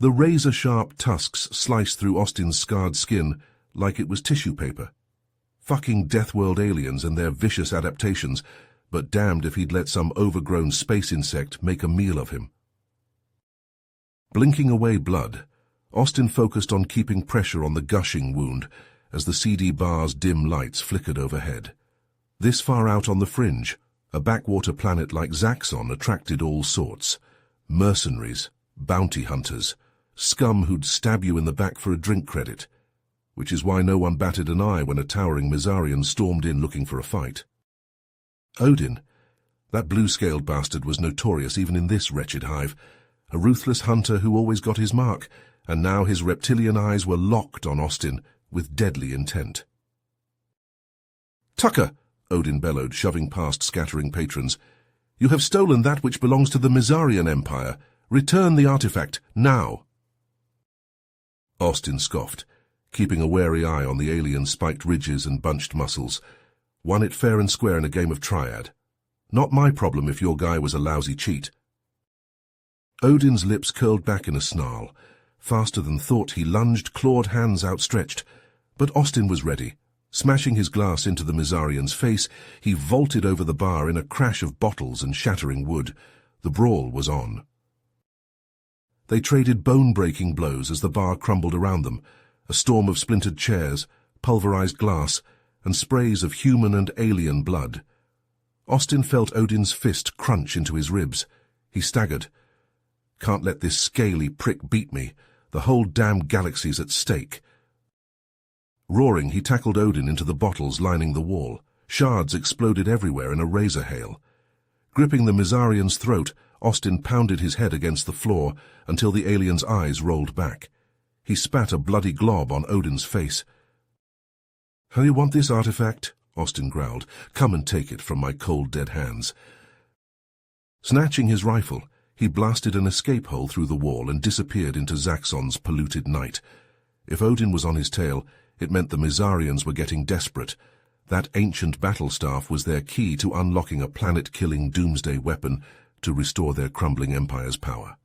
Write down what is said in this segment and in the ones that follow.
The razor-sharp tusks sliced through Austin's scarred skin like it was tissue paper. Fucking DeathWorld aliens and their vicious adaptations, but damned if he'd let some overgrown space insect make a meal of him. Blinking away blood, Austin focused on keeping pressure on the gushing wound as the CD bar's dim lights flickered overhead. This far out on the fringe, a backwater planet like Zaxxon attracted all sorts. Mercenaries, bounty hunters, scum who'd stab you in the back for a drink credit, which is why no one batted an eye when a towering Mizarian stormed in looking for a fight. Odin, that blue-scaled bastard, was notorious even in this wretched hive, a ruthless hunter who always got his mark, and now his reptilian eyes were locked on Austin with deadly intent. "Tucker," Odin bellowed, shoving past scattering patrons, "you have stolen that which belongs to the Mizarian Empire. Return the artifact, now." Austin scoffed, keeping a wary eye on the alien's spiked ridges and bunched muscles. Won it fair and square in a game of triad. Not my problem if your guy was a lousy cheat. Odin's lips curled back in a snarl. Faster than thought, he lunged, clawed hands outstretched. But Austin was ready. Smashing his glass into the Mizarian's face, he vaulted over the bar in a crash of bottles and shattering wood. The brawl was on. They traded bone-breaking blows as the bar crumbled around them, a storm of splintered chairs, pulverized glass, and sprays of human and alien blood. Austin felt Odin's fist crunch into his ribs. He staggered. "Can't let this scaly prick beat me. The whole damn galaxy's at stake." Roaring, he tackled Odin into the bottles lining the wall. Shards exploded everywhere in a razor hail. Gripping the Mizarian's throat, Austin pounded his head against the floor until the alien's eyes rolled back. He spat a bloody glob on Odin's face. "How you want this artifact?" Austin growled. "Come and take it from my cold, dead hands." Snatching his rifle, he blasted an escape hole through the wall and disappeared into Zaxxon's polluted night. If Odin was on his tail, it meant the Mizarians were getting desperate. That ancient battle staff was their key to unlocking a planet-killing doomsday weapon to restore their crumbling empire's power.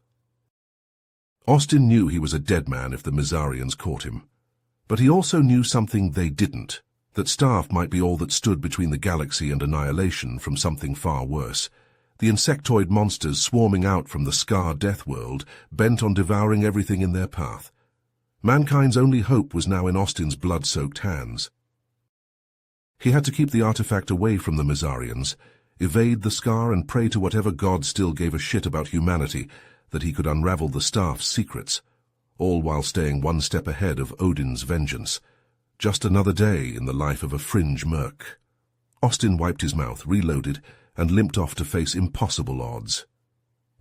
Austin knew he was a dead man if the Mizarians caught him. But he also knew something they didn't, that staff might be all that stood between the galaxy and annihilation from something far worse. The insectoid monsters swarming out from the scar DeathWorld, bent on devouring everything in their path. Mankind's only hope was now in Austin's blood-soaked hands. He had to keep the artifact away from the Mizarians, evade the scar and pray to whatever god still gave a shit about humanity that he could unravel the staff's secrets, all while staying one step ahead of Odin's vengeance. Just another day in the life of a fringe merc. Austin wiped his mouth, reloaded, and limped off to face impossible odds.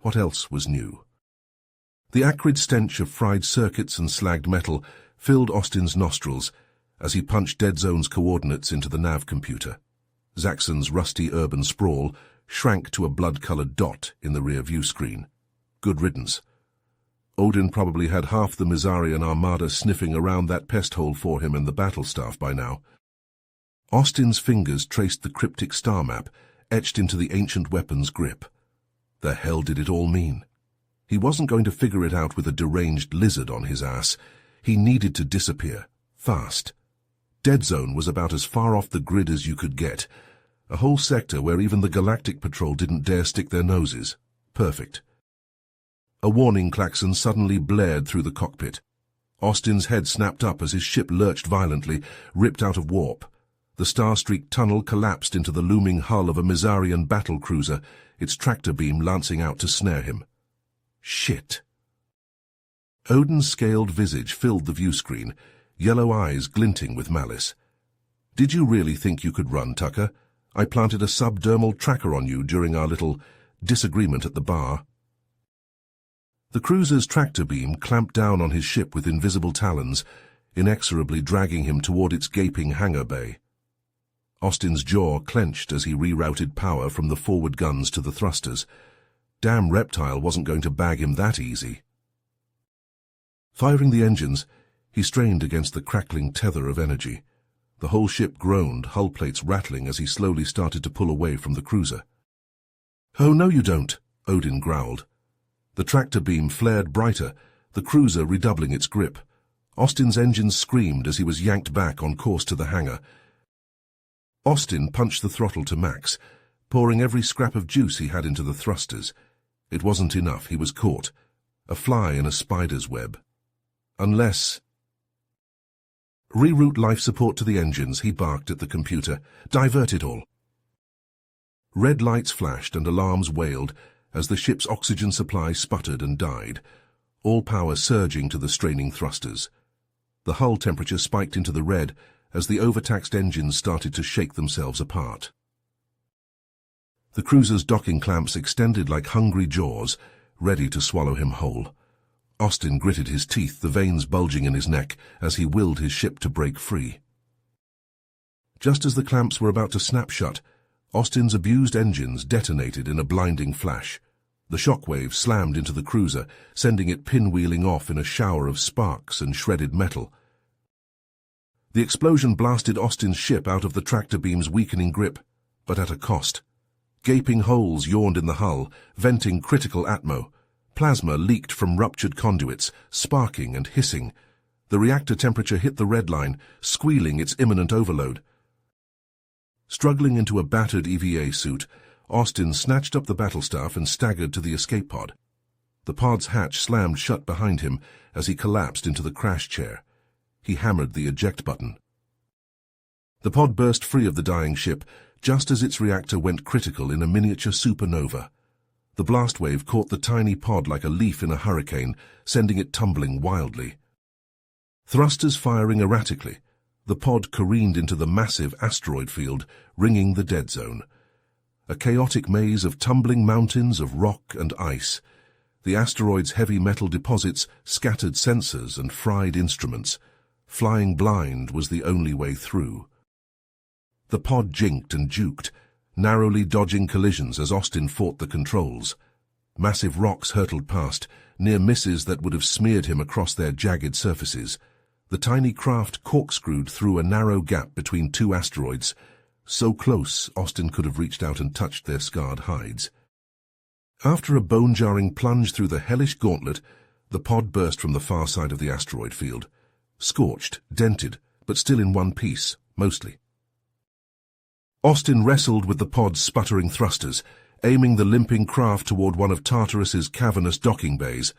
What else was new? The acrid stench of fried circuits and slagged metal filled Austin's nostrils as he punched Dead Zone's coordinates into the nav computer. Zaxxon's rusty urban sprawl shrank to a blood-colored dot in the rear-view screen. Good riddance. Odin probably had half the Mizarian armada sniffing around that pest hole for him and the battle staff by now. Austin's fingers traced the cryptic star map etched into the ancient weapon's grip. The hell did it all mean? He wasn't going to figure it out with a deranged lizard on his ass. He needed to disappear, fast. Dead Zone was about as far off the grid as you could get. A whole sector where even the Galactic Patrol didn't dare stick their noses. Perfect. A warning klaxon suddenly blared through the cockpit. Austin's head snapped up as his ship lurched violently, ripped out of warp. The star-streaked tunnel collapsed into the looming hull of a Mizarian battlecruiser, its tractor beam lancing out to snare him. Shit. Odin's scaled visage filled the view screen, yellow eyes glinting with malice. "Did you really think you could run, Tucker? I planted a subdermal tracker on you during our little disagreement at the bar." The cruiser's tractor beam clamped down on his ship with invisible talons, inexorably dragging him toward its gaping hangar bay. Austin's jaw clenched as he rerouted power from the forward guns to the thrusters. Damn reptile wasn't going to bag him that easy. Firing the engines, he strained against the crackling tether of energy. The whole ship groaned, hull plates rattling as he slowly started to pull away from the cruiser. "Oh, no you don't," Odin growled. The tractor beam flared brighter, the cruiser redoubling its grip. Austin's engines screamed as he was yanked back on course to the hangar. Austin punched the throttle to max, pouring every scrap of juice he had into the thrusters. It wasn't enough, he was caught. A fly in a spider's web. Unless... Reroute life support to the engines, he barked at the computer. Divert it all. Red lights flashed and alarms wailed as the ship's oxygen supply sputtered and died, all power surging to the straining thrusters. The hull temperature spiked into the red as the overtaxed engines started to shake themselves apart. The cruiser's docking clamps extended like hungry jaws, ready to swallow him whole. Austin gritted his teeth, the veins bulging in his neck, as he willed his ship to break free. Just as the clamps were about to snap shut, Austin's abused engines detonated in a blinding flash. The shockwave slammed into the cruiser, sending it pinwheeling off in a shower of sparks and shredded metal. The explosion blasted Austin's ship out of the tractor beam's weakening grip, but at a cost. Gaping holes yawned in the hull, venting critical atmo. Plasma leaked from ruptured conduits, sparking and hissing. The reactor temperature hit the red line, squealing its imminent overload. Struggling into a battered EVA suit, Austin snatched up the battlestaff and staggered to the escape pod. The pod's hatch slammed shut behind him as he collapsed into the crash chair. He hammered the eject button. The pod burst free of the dying ship, just as its reactor went critical in a miniature supernova. The blast wave caught the tiny pod like a leaf in a hurricane, sending it tumbling wildly. Thrusters firing erratically, the pod careened into the massive asteroid field, ringing the dead zone. A chaotic maze of tumbling mountains of rock and ice. The asteroid's heavy metal deposits scattered sensors and fried instruments. Flying blind was the only way through. The pod jinked and juked, narrowly dodging collisions as Austin fought the controls. Massive rocks hurtled past, near misses that would have smeared him across their jagged surfaces. The tiny craft corkscrewed through a narrow gap between two asteroids. So close, Austin could have reached out and touched their scarred hides. After a bone-jarring plunge through the hellish gauntlet, the pod burst from the far side of the asteroid field. Scorched, dented, but still in one piece, mostly. Austin wrestled with the pod's sputtering thrusters, aiming the limping craft toward one of Tartarus's cavernous docking bays.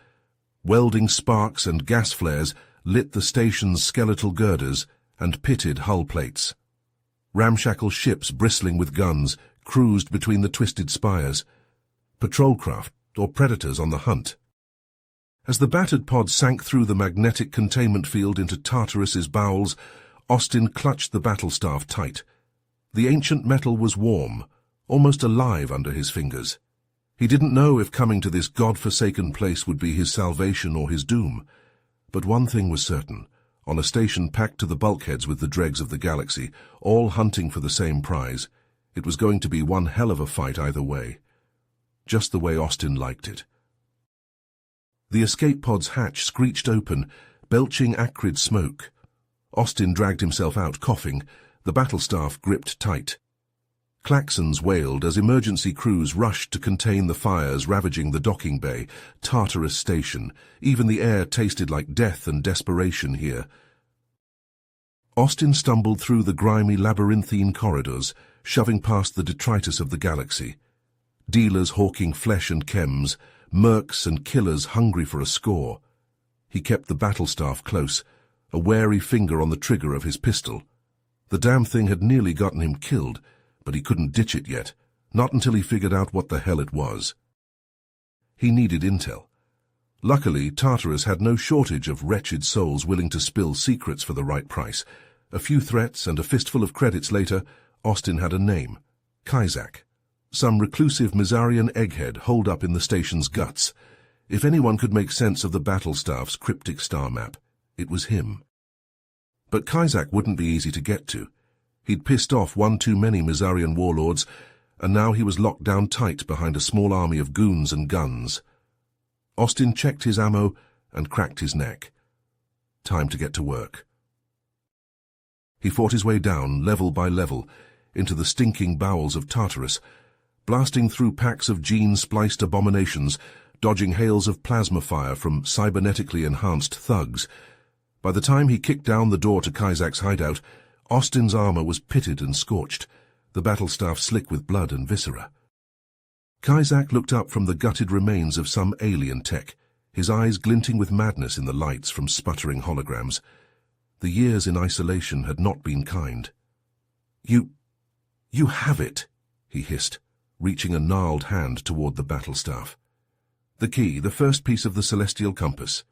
Welding sparks and gas flares lit the station's skeletal girders and pitted hull plates. Ramshackle ships bristling with guns cruised between the twisted spires. Patrol craft or predators on the hunt. As the battered pod sank through the magnetic containment field into Tartarus's bowels, Austin clutched the battlestaff tight. The ancient metal was warm, almost alive under his fingers. He didn't know if coming to this god-forsaken place would be his salvation or his doom. But one thing was certain. On a station packed to the bulkheads with the dregs of the galaxy, all hunting for the same prize, it was going to be one hell of a fight either way. Just the way Austin liked it. The escape pod's hatch screeched open, belching acrid smoke. Austin dragged himself out, coughing, the battlestaff gripped tight. Klaxons wailed as emergency crews rushed to contain the fires ravaging the docking bay, Tartarus Station. Even the air tasted like death and desperation here. Austin stumbled through the grimy labyrinthine corridors, shoving past the detritus of the galaxy. Dealers hawking flesh and chems, mercs and killers hungry for a score. He kept the battlestaff close, a wary finger on the trigger of his pistol. The damn thing had nearly gotten him killed, but he couldn't ditch it yet, not until he figured out what the hell it was. He needed intel. Luckily, Tartarus had no shortage of wretched souls willing to spill secrets for the right price. A few threats and a fistful of credits later, Austin had a name. Kizak. Some reclusive Mizarian egghead holed up in the station's guts. If anyone could make sense of the battlestaff's cryptic star map, it was him. But Kizak wouldn't be easy to get to. He'd pissed off one too many Mizarian warlords, and now he was locked down tight behind a small army of goons and guns. Austin checked his ammo and cracked his neck. Time to get to work. He fought his way down, level by level, into the stinking bowels of Tartarus, blasting through packs of gene-spliced abominations, dodging hails of plasma fire from cybernetically enhanced thugs. By the time he kicked down the door to Kaizak's hideout, Austin's armor was pitted and scorched, the battlestaff slick with blood and viscera. Kaizak looked up from the gutted remains of some alien tech, his eyes glinting with madness in the lights from sputtering holograms. The years in isolation had not been kind. You have it, he hissed, reaching a gnarled hand toward the battlestaff. The key, the first piece of the celestial compass,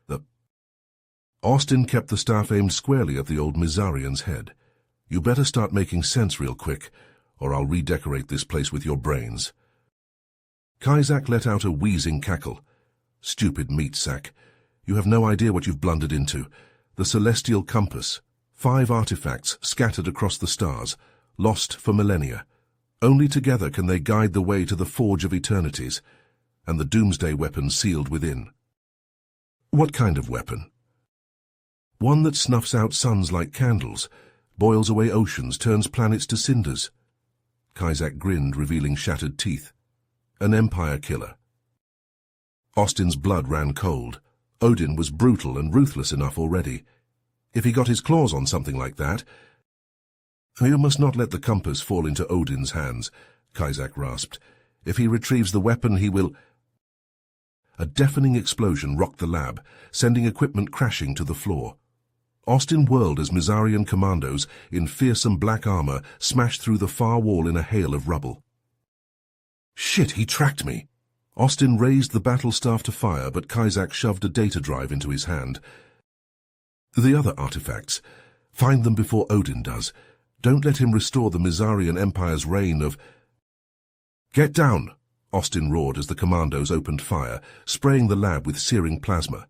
Austin kept the staff aimed squarely at the old Mizarian's head. You better start making sense real quick, or I'll redecorate this place with your brains. Kaizak let out a wheezing cackle. Stupid meat sack. You have no idea what you've blundered into. The celestial compass. 5 artifacts scattered across the stars, lost for millennia. Only together can they guide the way to the Forge of Eternities, and the doomsday weapon sealed within. What kind of weapon? One that snuffs out suns like candles, boils away oceans, turns planets to cinders. Kaizak grinned, revealing shattered teeth. An empire killer. Austin's blood ran cold. Odin was brutal and ruthless enough already. If he got his claws on something like that... You must not let the compass fall into Odin's hands, Kaizak rasped. If he retrieves the weapon, he will... A deafening explosion rocked the lab, sending equipment crashing to the floor. Austin whirled as Mizarian commandos in fearsome black armor smashed through the far wall in a hail of rubble. Shit, he tracked me! Austin raised the battlestaff to fire, but Kaizak shoved a data drive into his hand. The other artifacts. Find them before Odin does. Don't let him restore the Mizarian Empire's reign of... Get down! Austin roared as the commandos opened fire, spraying the lab with searing plasma.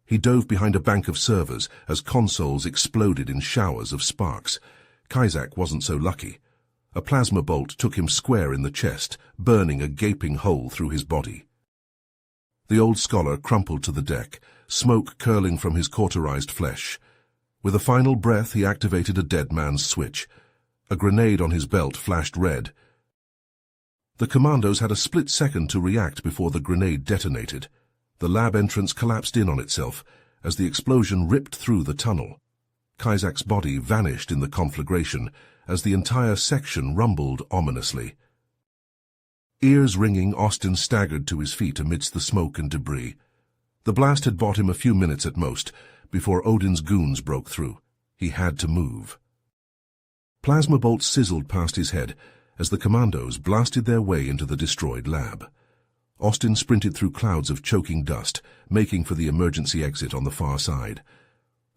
He dove behind a bank of servers as consoles exploded in showers of sparks. Kaizak wasn't so lucky. A plasma bolt took him square in the chest, burning a gaping hole through his body. The old scholar crumpled to the deck, smoke curling from his cauterized flesh. With a final breath, he activated a dead man's switch. A grenade on his belt flashed red. The commandos had a split second to react before the grenade detonated. The lab entrance collapsed in on itself as the explosion ripped through the tunnel. Kaizak's body vanished in the conflagration as the entire section rumbled ominously. Ears ringing, Austin staggered to his feet amidst the smoke and debris. The blast had bought him a few minutes at most before Odin's goons broke through. He had to move. Plasma bolts sizzled past his head as the commandos blasted their way into the destroyed lab. Austin sprinted through clouds of choking dust, making for the emergency exit on the far side.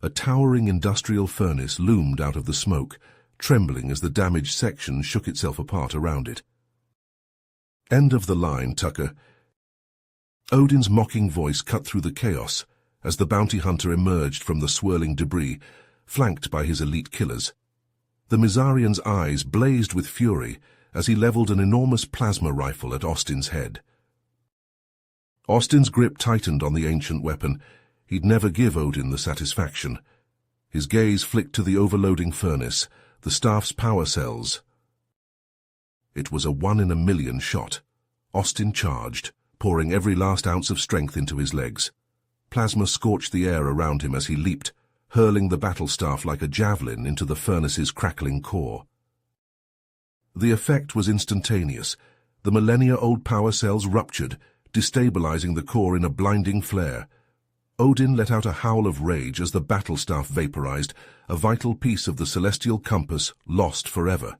A towering industrial furnace loomed out of the smoke, trembling as the damaged section shook itself apart around it. End of the line, Tucker. Odin's mocking voice cut through the chaos as the bounty hunter emerged from the swirling debris, flanked by his elite killers. The Mizarian's eyes blazed with fury as he leveled an enormous plasma rifle at Austin's head. Austin's grip tightened on the ancient weapon. He'd never give Odin the satisfaction. His gaze flicked to the overloading furnace, the staff's power cells. It was a 1-in-a-million shot. Austin charged, pouring every last ounce of strength into his legs. Plasma scorched the air around him as he leaped, hurling the battlestaff like a javelin into the furnace's crackling core. The effect was instantaneous. The millennia-old power cells ruptured, destabilizing the core in a blinding flare. Odin let out a howl of rage as the battlestaff vaporized, a vital piece of the celestial compass lost forever.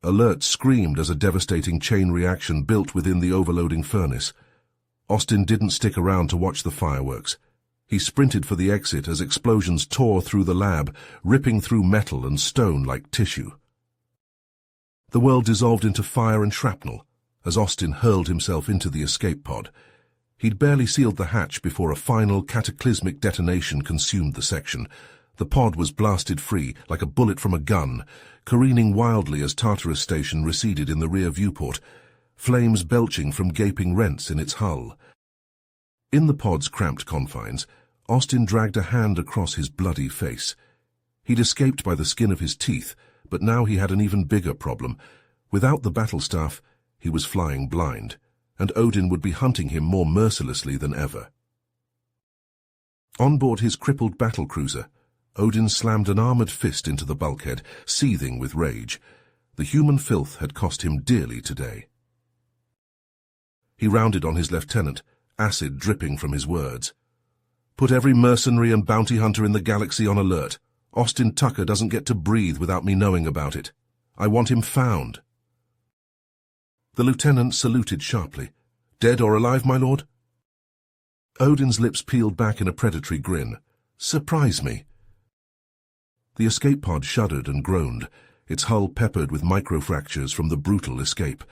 Alert screamed as a devastating chain reaction built within the overloading furnace. Austin didn't stick around to watch the fireworks. He sprinted for the exit as explosions tore through the lab, ripping through metal and stone like tissue. The world dissolved into fire and shrapnel as Austin hurled himself into the escape pod. He'd barely sealed the hatch before a final cataclysmic detonation consumed the section. The pod was blasted free, like a bullet from a gun, careening wildly as Tartarus Station receded in the rear viewport, flames belching from gaping rents in its hull. In the pod's cramped confines, Austin dragged a hand across his bloody face. He'd escaped by the skin of his teeth, but now he had an even bigger problem. Without the battlestaff, he was flying blind. and Odin would be hunting him more mercilessly than ever. On board his crippled battlecruiser, Odin slammed an armored fist into the bulkhead, seething with rage. The human filth had cost him dearly today. He rounded on his lieutenant, acid dripping from his words. "Put every mercenary and bounty hunter in the galaxy on alert. Austin Tucker doesn't get to breathe without me knowing about it. I want him found." The lieutenant saluted sharply. "Dead or alive, my lord?" Odin's lips peeled back in a predatory grin. "Surprise me." The escape pod shuddered and groaned, its hull peppered with microfractures from the brutal escape.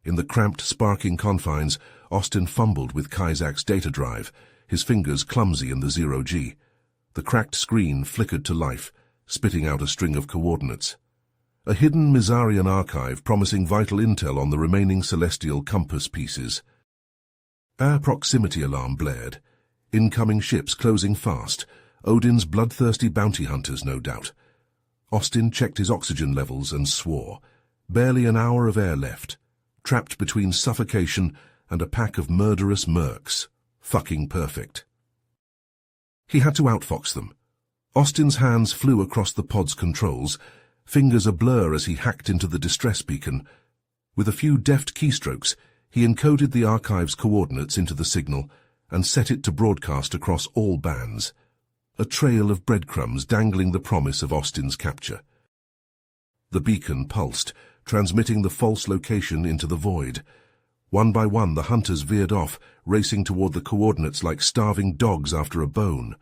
In the cramped, sparking confines, Austin fumbled with Kaizak's data drive, his fingers clumsy in the zero-G. The cracked screen flickered to life, spitting out a string of coordinates. A hidden Mizarian archive promising vital intel on the remaining celestial compass pieces. Air proximity alarm blared. Incoming ships closing fast. Odin's bloodthirsty bounty hunters, no doubt. Austin checked his oxygen levels and swore. Barely an hour of air left. Trapped between suffocation and a pack of murderous mercs. Fucking perfect. He had to outfox them. Austin's hands flew across the pod's controls, fingers ablur as he hacked into the distress beacon. With a few deft keystrokes, he encoded the archive's coordinates into the signal and set it to broadcast across all bands. A trail of breadcrumbs dangling the promise of Austin's capture. The beacon pulsed, transmitting the false location into the void. One by one, the hunters veered off, racing toward the coordinates like starving dogs after a bone.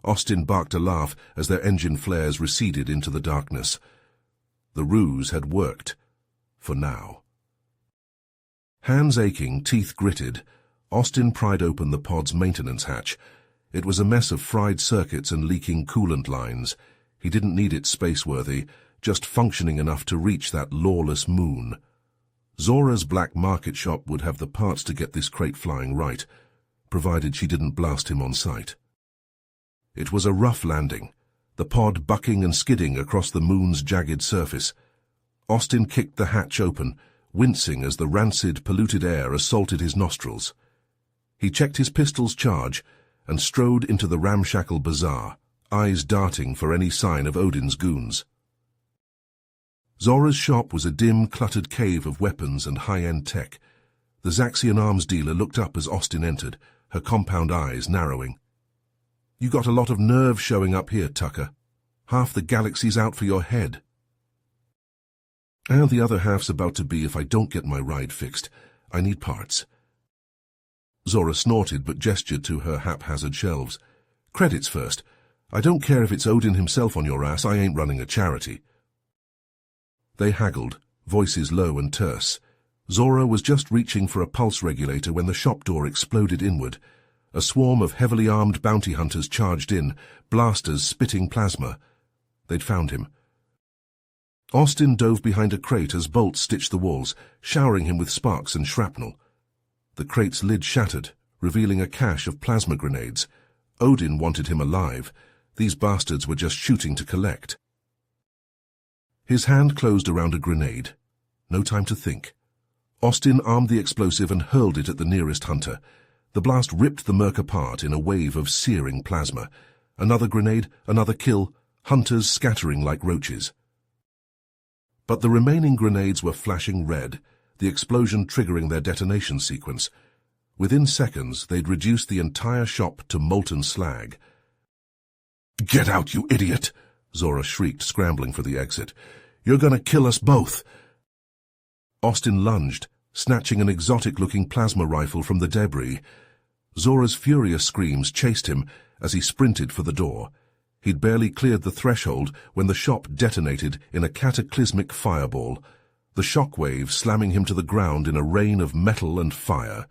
Austin barked a laugh as their engine flares receded into the darkness. The ruse had worked. For now. Hands aching, teeth gritted, Austin pried open the pod's maintenance hatch. It was a mess of fried circuits and leaking coolant lines. He didn't need it space-worthy, just functioning enough to reach that lawless moon. Zora's black market shop would have the parts to get this crate flying right, provided she didn't blast him on sight. It was a rough landing, the pod bucking and skidding across the moon's jagged surface. Austin kicked the hatch open, wincing as the rancid, polluted air assaulted his nostrils. He checked his pistol's charge and strode into the ramshackle bazaar, eyes darting for any sign of Odin's goons. Zora's shop was a dim, cluttered cave of weapons and high-end tech. The Zaxian arms dealer looked up as Austin entered, her compound eyes narrowing. "You got a lot of nerve showing up here, Tucker. Half the galaxy's out for your head." "And the other half's about to be if I don't get my ride fixed. I need parts." Zora snorted but gestured to her haphazard shelves. "Credits first. I don't care if it's Odin himself on your ass, I ain't running a charity." They haggled, voices low and terse. Zora was just reaching for a pulse regulator when the shop door exploded inward. A swarm of heavily armed bounty hunters charged in, blasters spitting plasma. They'd found him. Austin dove behind a crate as bolts stitched the walls, showering him with sparks and shrapnel. The crate's lid shattered, revealing a cache of plasma grenades. Odin wanted him alive. These bastards were just shooting to collect. His hand closed around a grenade. No time to think. Austin armed the explosive and hurled it at the nearest hunter. The blast ripped the merc apart in a wave of searing plasma. Another grenade, another kill, hunters scattering like roaches. But the remaining grenades were flashing red, the explosion triggering their detonation sequence. Within seconds, they'd reduced the entire shop to molten slag. "Get out, you idiot!" Zora shrieked, scrambling for the exit. "You're gonna kill us both!" Austin lunged, snatching an exotic-looking plasma rifle from the debris. Zora's furious screams chased him as he sprinted for the door. He'd barely cleared the threshold when the shop detonated in a cataclysmic fireball, the shockwave slamming him to the ground in a rain of metal and fire.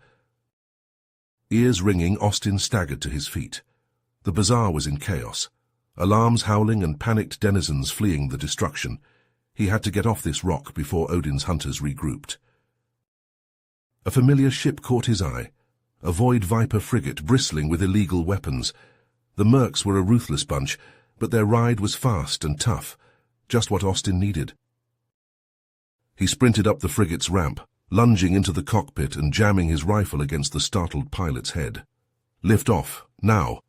Ears ringing, Austin staggered to his feet. The bazaar was in chaos. Alarms howling and panicked denizens fleeing the destruction. He had to get off this rock before Odin's hunters regrouped. A familiar ship caught his eye, a Void Viper frigate bristling with illegal weapons. The mercs were a ruthless bunch, but their ride was fast and tough, just what Austin needed. He sprinted up the frigate's ramp, lunging into the cockpit and jamming his rifle against the startled pilot's head. "Lift off, now."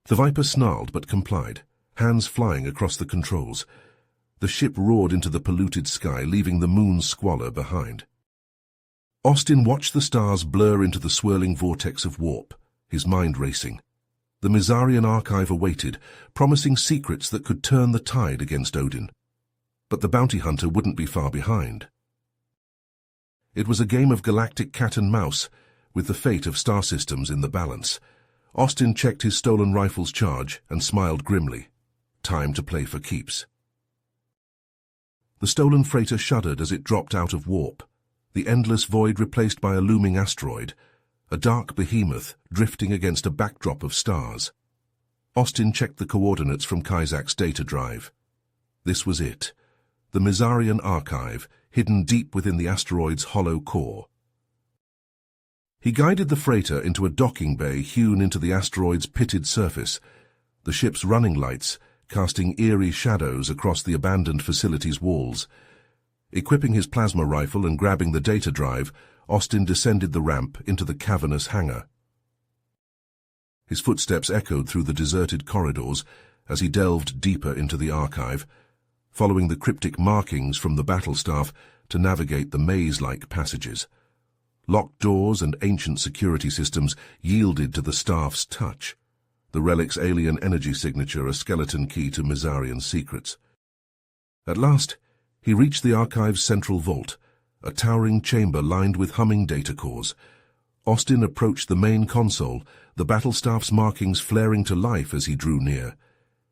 The Viper snarled but complied, hands flying across the controls. The ship roared into the polluted sky, leaving the moon's squalor behind. Austin watched the stars blur into the swirling vortex of warp, his mind racing. The Mizarian archive awaited, promising secrets that could turn the tide against Odin. But the bounty hunter wouldn't be far behind. It was a game of galactic cat and mouse, with the fate of star systems in the balance. Austin checked his stolen rifle's charge and smiled grimly. Time to play for keeps. The stolen freighter shuddered as it dropped out of warp, the endless void replaced by a looming asteroid, a dark behemoth drifting against a backdrop of stars. Austin checked the coordinates from Kaizak's data drive. This was it, the Mizarian archive, hidden deep within the asteroid's hollow core. He guided the freighter into a docking bay hewn into the asteroid's pitted surface, the ship's running lights casting eerie shadows across the abandoned facility's walls. Equipping his plasma rifle and grabbing the data drive, Austin descended the ramp into the cavernous hangar. His footsteps echoed through the deserted corridors as he delved deeper into the archive, following the cryptic markings from the battle staff to navigate the maze-like passages. Locked doors and ancient security systems yielded to the staff's touch, the relic's alien energy signature a skeleton key to Mizarian secrets. At last, he reached the archive's central vault, a towering chamber lined with humming data cores. Austin approached the main console, the battle staff's markings flaring to life as he drew near.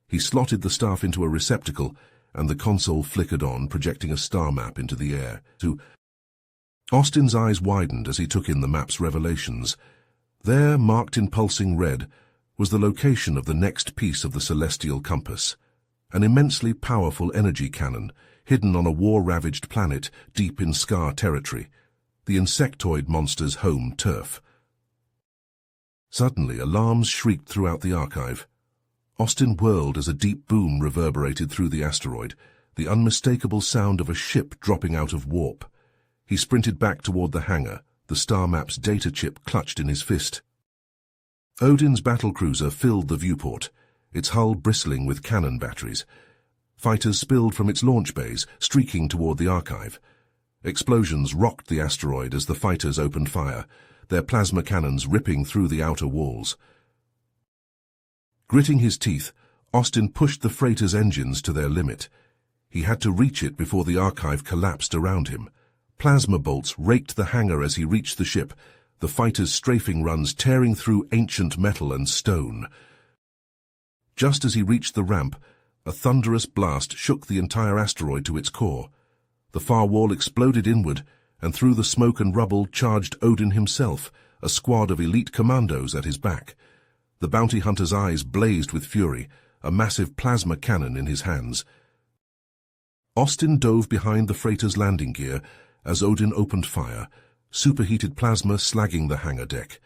He slotted the staff into a receptacle, and the console flickered on, projecting a star map into the air. Austin's eyes widened as he took in the map's revelations. There, marked in pulsing red, was the location of the next piece of the celestial compass, an immensely powerful energy cannon, hidden on a war-ravaged planet deep in Scar territory, the insectoid monster's home turf. Suddenly, alarms shrieked throughout the archive. Austin whirled as a deep boom reverberated through the asteroid, the unmistakable sound of a ship dropping out of warp. He sprinted back toward the hangar, the star map's data chip clutched in his fist. Odin's battlecruiser filled the viewport, its hull bristling with cannon batteries. Fighters spilled from its launch bays, streaking toward the archive. Explosions rocked the asteroid as the fighters opened fire, their plasma cannons ripping through the outer walls. Gritting his teeth, Austin pushed the freighter's engines to their limit. He had to reach it before the archive collapsed around him. Plasma bolts raked the hangar as he reached the ship, the fighters' strafing runs tearing through ancient metal and stone. Just as he reached the ramp, a thunderous blast shook the entire asteroid to its core. The far wall exploded inward, and through the smoke and rubble charged Odin himself, a squad of elite commandos at his back. The bounty hunter's eyes blazed with fury, a massive plasma cannon in his hands. Austin dove behind the freighter's landing gear as Odin opened fire, superheated plasma slagging the hangar deck.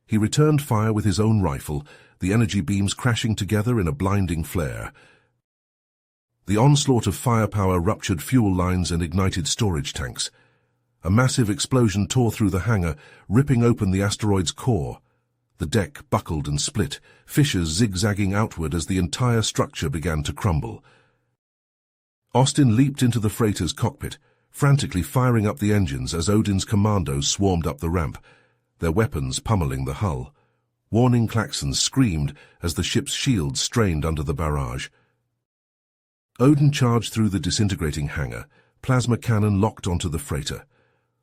He returned fire with his own rifle, the energy beams crashing together in a blinding flare. The onslaught of firepower ruptured fuel lines and ignited storage tanks. A massive explosion tore through the hangar, ripping open the asteroid's core. The deck buckled and split, fissures zigzagging outward as the entire structure began to crumble. Austin leaped into the freighter's cockpit, frantically firing up the engines as Odin's commandos swarmed up the ramp, their weapons pummeling the hull. Warning klaxons screamed as the ship's shields strained under the barrage. Odin charged through the disintegrating hangar, plasma cannon locked onto the freighter.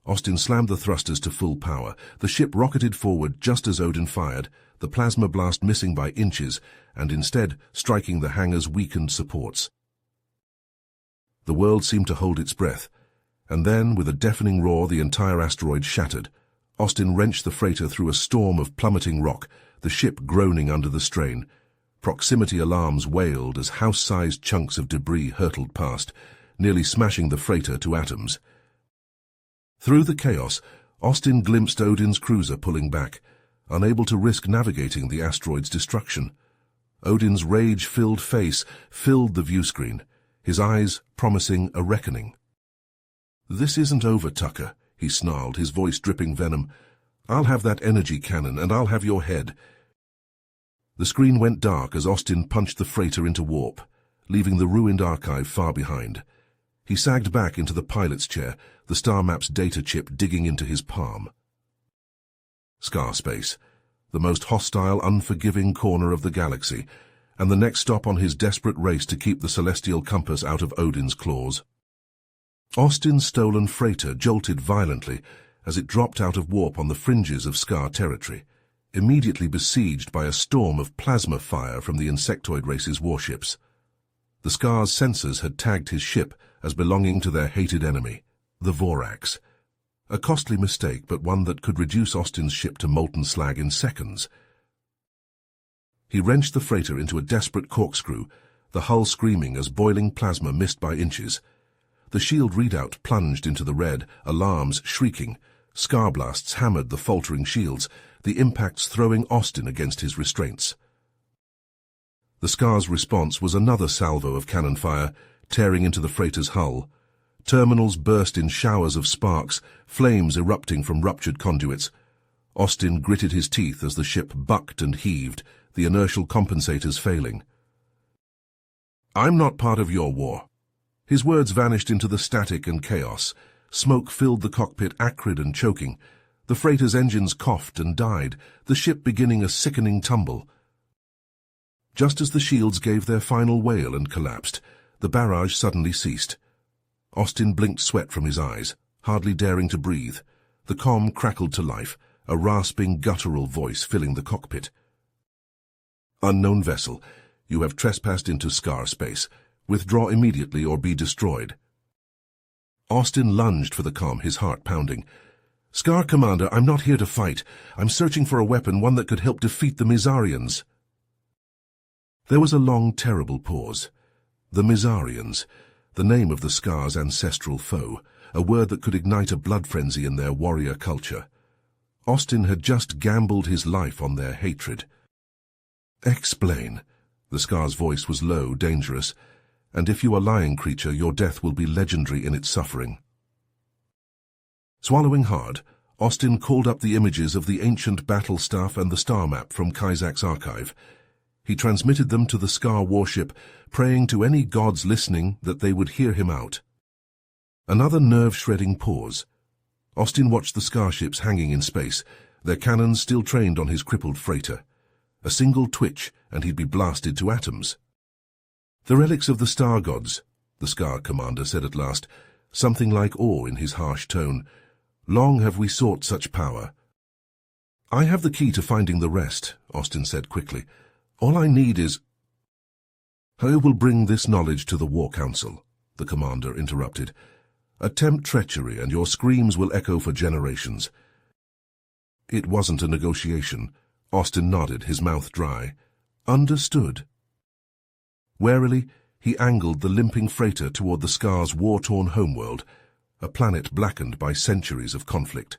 Austin slammed the thrusters to full power. The ship rocketed forward just as Odin fired, the plasma blast missing by inches and instead striking the hangar's weakened supports. The world seemed to hold its breath, and then, with a deafening roar, the entire asteroid shattered. Austin wrenched the freighter through a storm of plummeting rock, the ship groaning under the strain. Proximity alarms wailed as house-sized chunks of debris hurtled past, nearly smashing the freighter to atoms. Through the chaos, Austin glimpsed Odin's cruiser pulling back, unable to risk navigating the asteroid's destruction. Odin's rage-filled face filled the viewscreen, his eyes promising a reckoning. "This isn't over, Tucker," he snarled, his voice dripping venom. "I'll have that energy cannon, and I'll have your head." The screen went dark as Austin punched the freighter into warp, leaving the ruined archive far behind. He sagged back into the pilot's chair, the star map's data chip digging into his palm. Scar space, the most hostile, unforgiving corner of the galaxy, and the next stop on his desperate race to keep the celestial compass out of Odin's claws. Austin's stolen freighter jolted violently as it dropped out of warp on the fringes of Scar territory, immediately besieged by a storm of plasma fire from the insectoid race's warships. The Scar's sensors had tagged his ship as belonging to their hated enemy, the Voraks. A costly mistake, but one that could reduce Austin's ship to molten slag in seconds. He wrenched the freighter into a desperate corkscrew, the hull screaming as boiling plasma missed by inches. The shield readout plunged into the red, alarms shrieking. Scar blasts hammered the faltering shields, the impacts throwing Austin against his restraints. The Scar's response was another salvo of cannon fire, tearing into the freighter's hull. Terminals burst in showers of sparks, flames erupting from ruptured conduits. Austin gritted his teeth as the ship bucked and heaved, the inertial compensators failing. "I'm not part of your war." His words vanished into the static and chaos. Smoke filled the cockpit, acrid and choking. The freighter's engines coughed and died, the ship beginning a sickening tumble. Just as the shields gave their final wail and collapsed, the barrage suddenly ceased. Austin blinked sweat from his eyes, hardly daring to breathe. The comm crackled to life, a rasping, guttural voice filling the cockpit. "Unknown vessel, you have trespassed into Scar space. Withdraw immediately or be destroyed." Austin lunged for the comm, his heart pounding. "Scar Commander, I'm not here to fight. I'm searching for a weapon, one that could help defeat the Mizarians." There was a long, terrible pause. The Mizarians, the name of the Scar's ancestral foe, a word that could ignite a blood frenzy in their warrior culture. Austin had just gambled his life on their hatred. "Explain." The Scar's voice was low, dangerous. "And if you are lying, creature, your death will be legendary in its suffering." Swallowing hard, Austin called up the images of the ancient battle staff and the star map from Kaizak's archive. He transmitted them to the Scar warship, praying to any gods listening that they would hear him out. Another nerve-shredding pause. Austin watched the Scar ships hanging in space, their cannons still trained on his crippled freighter. A single twitch, and he'd be blasted to atoms. "The relics of the star gods," the Scar commander said at last, something like awe in his harsh tone. "Long have we sought such power." "I have the key to finding the rest," Austin said quickly. "All I need is—" "I will bring this knowledge to the War Council," the commander interrupted. "Attempt treachery, and your screams will echo for generations." It wasn't a negotiation. Austin nodded, his mouth dry. "Understood." Warily, he angled the limping freighter toward the Scar's war-torn homeworld, a planet blackened by centuries of conflict.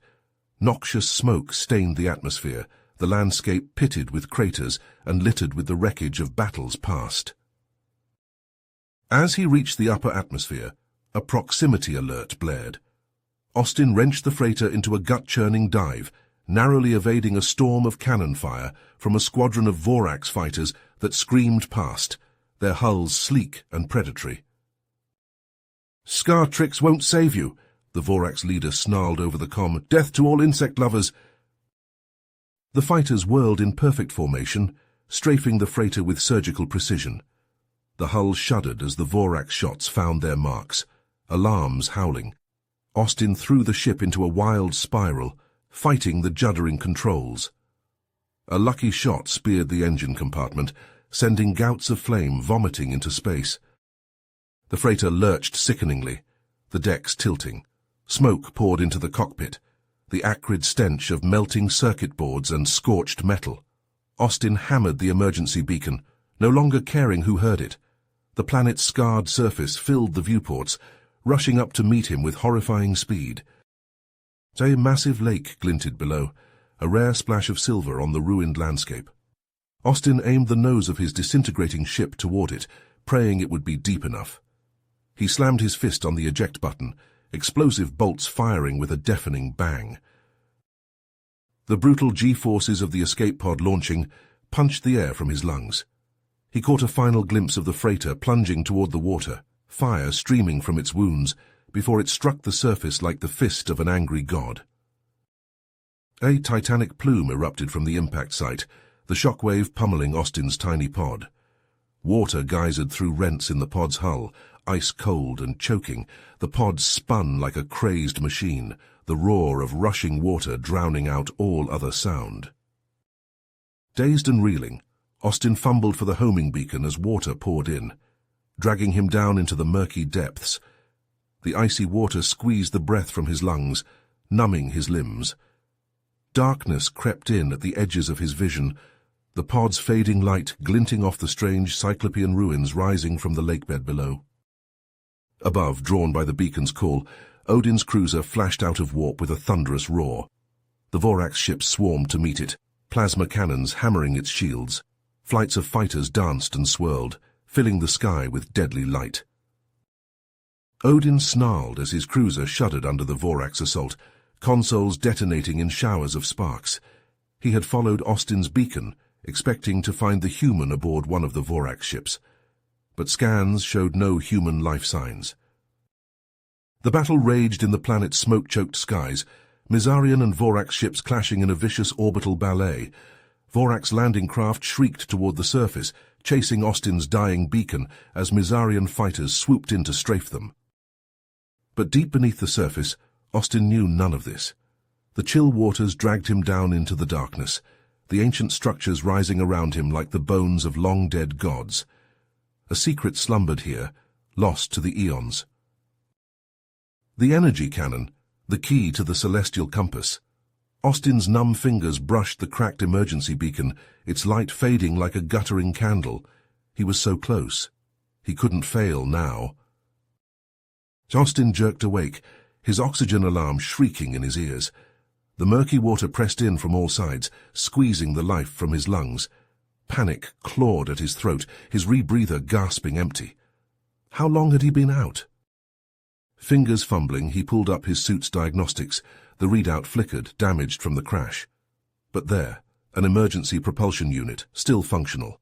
Noxious smoke stained the atmosphere, the landscape pitted with craters and littered with the wreckage of battles past. As he reached the upper atmosphere, a proximity alert blared. Austin wrenched the freighter into a gut-churning dive, narrowly evading a storm of cannon fire from a squadron of Voraks fighters that screamed past, their hulls sleek and predatory. "Scar tricks won't save you," the Voraks leader snarled over the comm. "Death to all insect lovers." The fighters whirled in perfect formation, strafing the freighter with surgical precision. The hull shuddered as the Vorak shots found their marks, alarms howling. Austin threw the ship into a wild spiral, fighting the juddering controls. A lucky shot speared the engine compartment, sending gouts of flame vomiting into space. The freighter lurched sickeningly, the decks tilting. Smoke poured into the cockpit, the acrid stench of melting circuit boards and scorched metal. Austin hammered the emergency beacon, no longer caring who heard it. The planet's scarred surface filled the viewports, rushing up to meet him with horrifying speed. A massive lake glinted below, a rare splash of silver on the ruined landscape. Austin aimed the nose of his disintegrating ship toward it, praying it would be deep enough. He slammed his fist on the eject button, explosive bolts firing with a deafening bang. The brutal G-forces of the escape pod launching punched the air from his lungs. He caught a final glimpse of the freighter plunging toward the water, fire streaming from its wounds, before it struck the surface like the fist of an angry god. A titanic plume erupted from the impact site, the shockwave pummeling Austin's tiny pod. Water geysered through rents in the pod's hull, ice-cold and choking. The pod spun like a crazed machine, the roar of rushing water drowning out all other sound. Dazed and reeling, Austin fumbled for the homing beacon as water poured in, dragging him down into the murky depths. The icy water squeezed the breath from his lungs, numbing his limbs. Darkness crept in at the edges of his vision, the pod's fading light glinting off the strange Cyclopean ruins rising from the lakebed below. Above, drawn by the beacon's call, Odin's cruiser flashed out of warp with a thunderous roar. The Vorax ships swarmed to meet it, plasma cannons hammering its shields. Flights of fighters danced and swirled, filling the sky with deadly light. Odin snarled as his cruiser shuddered under the Vorax assault, consoles detonating in showers of sparks. He had followed Austin's beacon, expecting to find the human aboard one of the Vorax ships, but scans showed no human life signs. The battle raged in the planet's smoke-choked skies, Mizarian and Vorax ships clashing in a vicious orbital ballet. Vorax landing craft shrieked toward the surface, chasing Austin's dying beacon as Mizarian fighters swooped in to strafe them. But deep beneath the surface, Austin knew none of this. The chill waters dragged him down into the darkness, the ancient structures rising around him like the bones of long-dead gods. A secret slumbered here, lost to the eons. The energy cannon, the key to the celestial compass. Austin's numb fingers brushed the cracked emergency beacon, its light fading like a guttering candle. He was so close. He couldn't fail now. Austin jerked awake, his oxygen alarm shrieking in his ears. The murky water pressed in from all sides, squeezing the life from his lungs. Panic clawed at his throat, his rebreather gasping empty. How long had he been out? Fingers fumbling, he pulled up his suit's diagnostics. The readout flickered, damaged from the crash. But there, an emergency propulsion unit, still functional.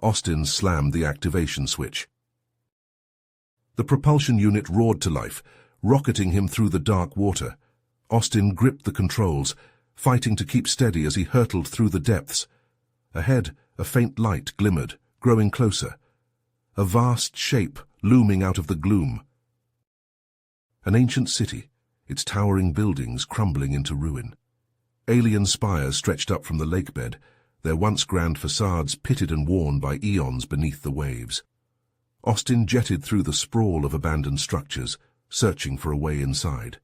Austin slammed the activation switch. The propulsion unit roared to life, rocketing him through the dark water. Austin gripped the controls, fighting to keep steady as he hurtled through the depths. Ahead, a faint light glimmered, growing closer. A vast shape looming out of the gloom. An ancient city, its towering buildings crumbling into ruin. Alien spires stretched up from the lakebed, their once grand facades pitted and worn by eons beneath the waves. Austin jetted through the sprawl of abandoned structures, searching for a way inside.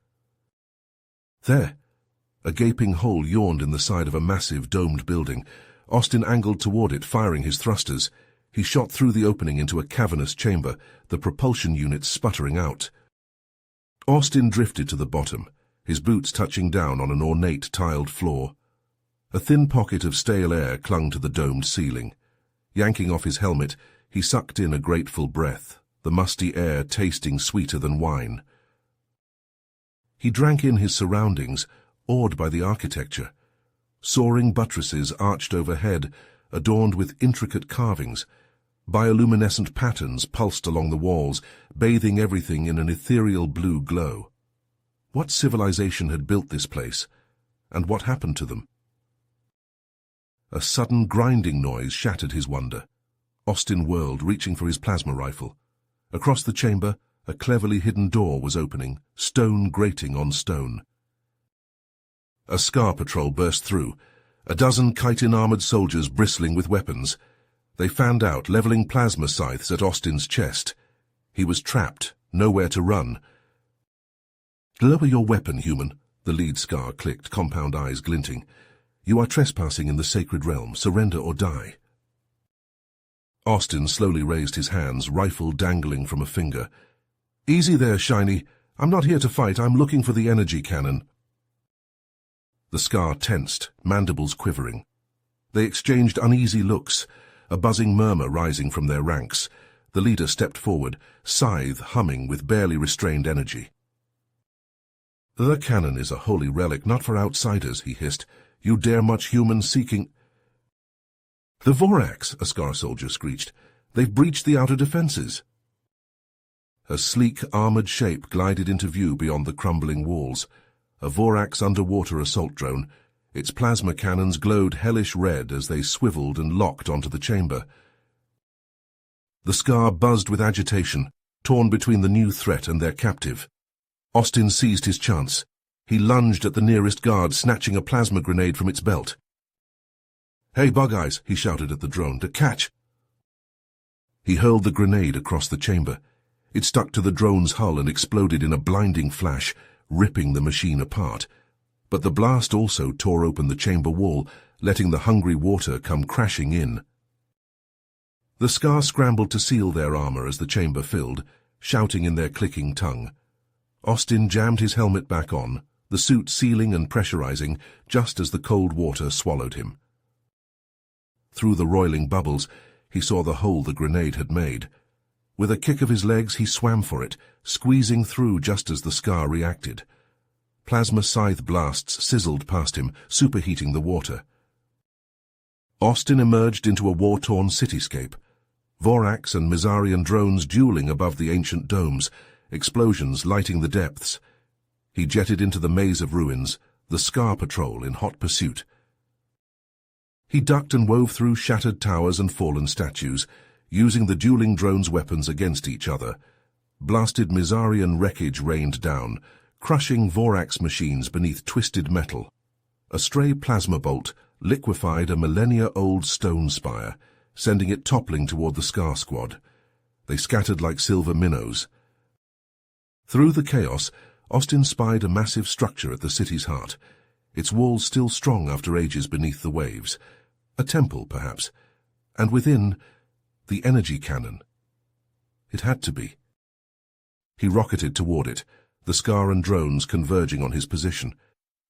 There, a gaping hole yawned in the side of a massive domed building. Austin angled toward it, firing his thrusters. He shot through the opening into a cavernous chamber, the propulsion unit sputtering out. Austin drifted to the bottom, his boots touching down on an ornate tiled floor. A thin pocket of stale air clung to the domed ceiling. Yanking off his helmet, he sucked in a grateful breath, the musty air tasting sweeter than wine. He drank in his surroundings, awed by the architecture. Soaring buttresses arched overhead, adorned with intricate carvings. Bioluminescent patterns pulsed along the walls, bathing everything in an ethereal blue glow. What civilization had built this place, and what happened to them? A sudden grinding noise shattered his wonder. Austin whirled, reaching for his plasma rifle. Across the chamber, a cleverly hidden door was opening, stone grating on stone. A Scar patrol burst through, a dozen chitin-armored soldiers bristling with weapons. They fanned out, leveling plasma scythes at Austin's chest. He was trapped, nowhere to run. "Lower your weapon, human," the lead Scar clicked, compound eyes glinting. "You are trespassing in the sacred realm. Surrender or die." Austin slowly raised his hands, rifle dangling from a finger. "Easy there, Shiny. I'm not here to fight. I'm looking for the energy cannon." The Scar tensed, mandibles quivering. They exchanged uneasy looks, a buzzing murmur rising from their ranks. The leader stepped forward, scythe humming with barely restrained energy. The cannon is a holy relic, not for outsiders, he hissed. You dare much human seeking— The Voraks, a Scar soldier screeched. They've breached the outer defenses. A sleek, armored shape glided into view beyond the crumbling walls. A Vorak's underwater assault drone. Its plasma cannons glowed hellish red as they swiveled and locked onto the chamber. The Scar buzzed with agitation, torn between the new threat and their captive. Austin seized his chance. He lunged at the nearest guard, snatching a plasma grenade from its belt. "Hey, Bug Eyes," he shouted at the drone, "to catch!" He hurled the grenade across the chamber. It stuck to the drone's hull and exploded in a blinding flash, ripping the machine apart. But the blast also tore open the chamber wall, letting the hungry water come crashing in. The Scar scrambled to seal their armor as the chamber filled, shouting in their clicking tongue. Austin jammed his helmet back on, the suit sealing and pressurizing just as the cold water swallowed him. Through the roiling bubbles, he saw the hole the grenade had made. With a kick of his legs, he swam for it, squeezing through just as the Scar reacted. Plasma scythe blasts sizzled past him, superheating the water. Austin emerged into a war-torn cityscape. Voraks and Mizarian drones dueling above the ancient domes, explosions lighting the depths. He jetted into the maze of ruins, the Scar patrol in hot pursuit. He ducked and wove through shattered towers and fallen statues, using the dueling drones' weapons against each other. Blasted Mizarian wreckage rained down, crushing Voraks machines beneath twisted metal. A stray plasma bolt liquefied a millennia-old stone spire, sending it toppling toward the Scar squad. They scattered like silver minnows. Through the chaos, Austin spied a massive structure at the city's heart, its walls still strong after ages beneath the waves. A temple, perhaps, and within, the energy cannon. It had to be. He rocketed toward it, the Scar and drones converging on his position.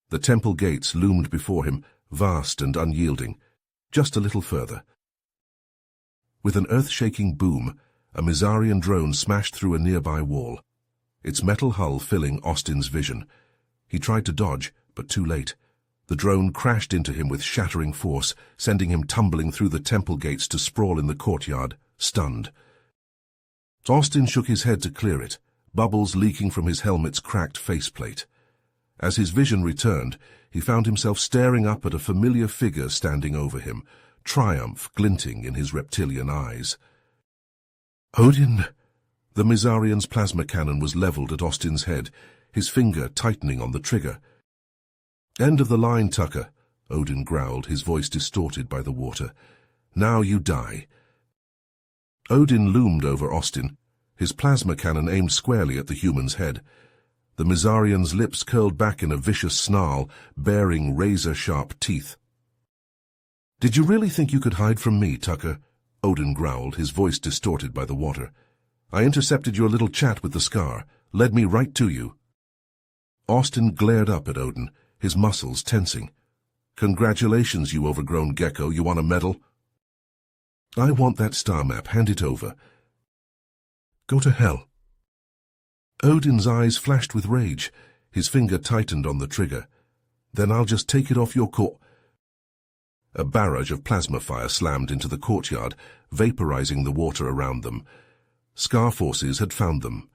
The temple gates loomed before him, vast and unyielding. Just a little further. With an earth-shaking boom, a Mizarian drone smashed through a nearby wall, its metal hull filling Austin's vision. He tried to dodge, but too late. The drone crashed into him with shattering force, sending him tumbling through the temple gates to sprawl in the courtyard, stunned. Austin shook his head to clear it, bubbles leaking from his helmet's cracked faceplate. As his vision returned, he found himself staring up at a familiar figure standing over him, triumph glinting in his reptilian eyes. "Odin!" The Mizarian's plasma cannon was leveled at Austin's head, his finger tightening on the trigger. "End of the line, Tucker," Odin growled, his voice distorted by the water. "Now you die." Odin loomed over Austin, his plasma cannon aimed squarely at the human's head. The Mizarian's lips curled back in a vicious snarl, baring razor-sharp teeth. "Did you really think you could hide from me, Tucker?" Odin growled, his voice distorted by the water. "I intercepted your little chat with the Scar, led me right to you." Austin glared up at Odin, his muscles tensing. "Congratulations, you overgrown gecko, you want a medal?" "I want that star map, hand it over." "Go to hell." Odin's eyes flashed with rage, his finger tightened on the trigger. "Then I'll just take it off your court." A barrage of plasma fire slammed into the courtyard, vaporizing the water around them. Scar forces had found them.